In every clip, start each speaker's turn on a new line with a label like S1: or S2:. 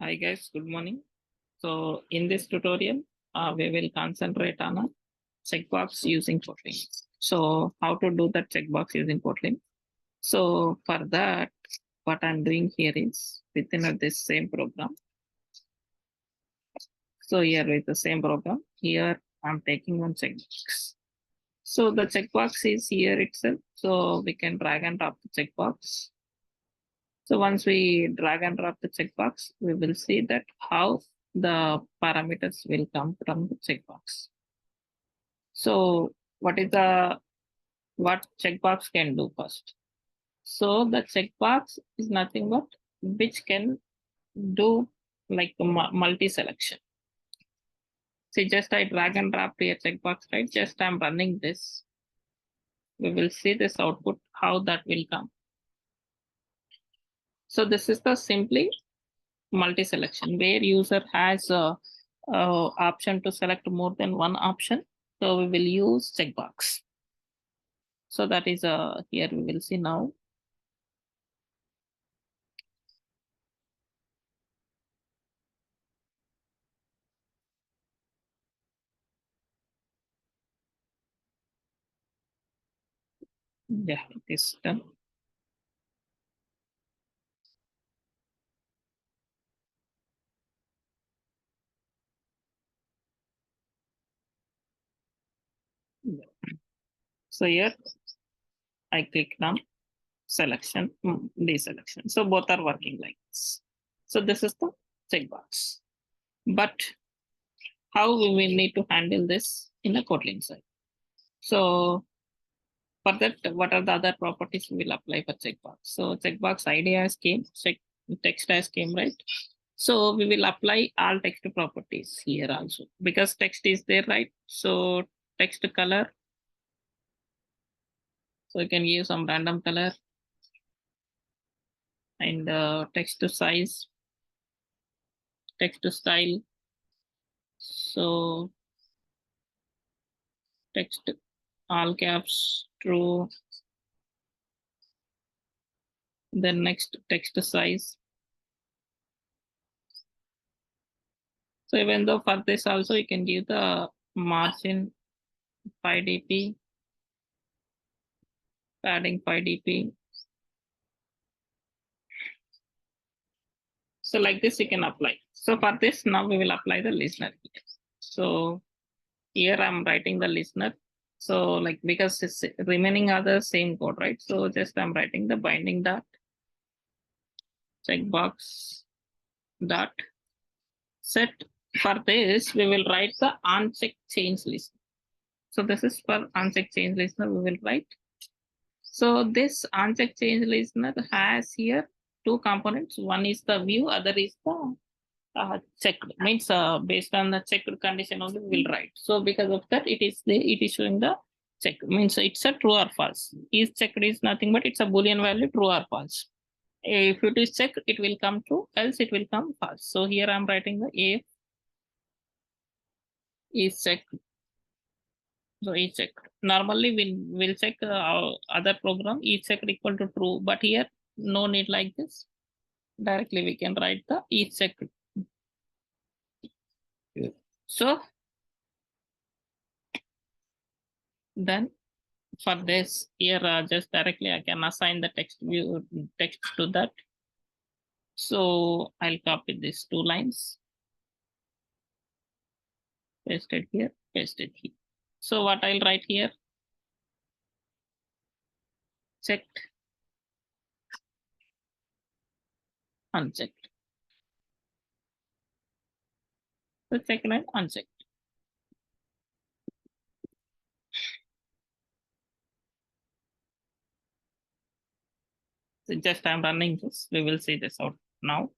S1: Hi guys, good morning. So in this tutorial, we will concentrate on a checkbox using Kotlin. So how to do that checkbox using Kotlin? So for that, what I'm doing here is within this same program. So here with the same program, here I'm taking one checkbox. So the checkbox is here itself. So we can drag and drop the checkbox. So once we drag and drop the checkbox, we will see that how the parameters will come from the checkbox. So what checkbox can do first? So the checkbox is nothing but which can do like a multi-selection. See, just I drag and drop to a checkbox, right? Just I'm running this. We will see this output, how that will come. So this is the simply multi-selection where user has a option to select more than one option. So we will use checkbox. So that is here we will see now. Yeah, it is done. So here I click on selection, deselection. So both are working like this. So this is the checkbox. But how we will need to handle this in a Kotlin side? So for that, what are the other properties we will apply for checkbox? So checkbox ID as came, text as came, right? So we will apply all text properties here also because text is there, right? So text color. So you can give some random color and text size, text style. So text all caps true. Then next text size. So even though for this also you can give the margin 5 dp, padding 5 dp. So like this you can apply. So for this now we will apply the listener. So here I'm writing the listener. So like because it's remaining are the same code, right? So just I'm writing the binding dot checkbox dot set. For this we will write the unchecked change listener. So this is for unchecked change listener we will write. So this unchecked change listener has here two components. One is the view, other is the checked. Means based on the checked condition only we will write. So because of that, it is showing the check. Means it's a true or false. Is checked is nothing but it's a boolean value true or false. If it is checked, it will come true. Else it will come false. So here I'm writing the if is checked. So is checked. Normally we'll check our other program is checked equal to true, but here no need like this. Directly we can write the is checked. So then for this here just directly I can assign the text view text to that. So I'll copy these two lines, paste it here, paste it here. So what I'll write here, checked, unchecked. So checked and unchecked. So just I'm running this. We will see this out now.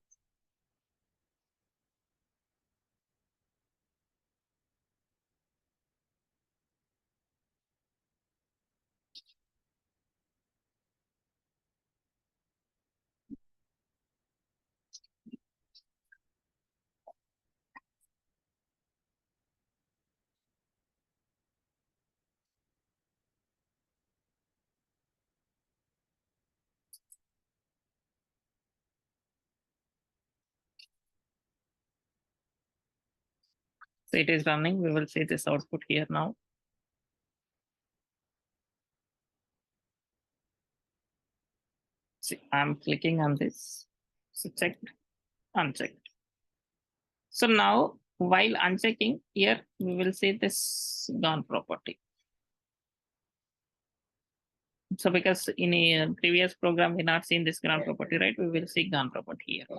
S1: So it is running. We will see this output here now. See, I'm clicking on this. So checked, unchecked. So now while unchecking here, we will see this gone property. So because in a previous program, we not seen this gone property, right? We will see gone property here.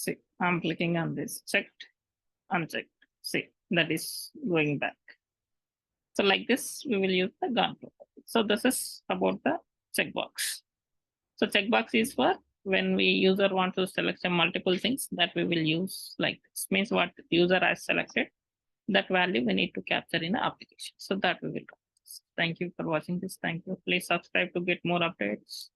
S1: See, I'm clicking on this, checked, unchecked. See, that is going back. So like this, we will use the gone property. So this is about the checkbox. So checkbox is for when we user want to select some multiple things that we will use like this. Means what user has selected, that value we need to capture in the application. So that we will do. Thank you for watching this. Thank you. Please subscribe to get more updates.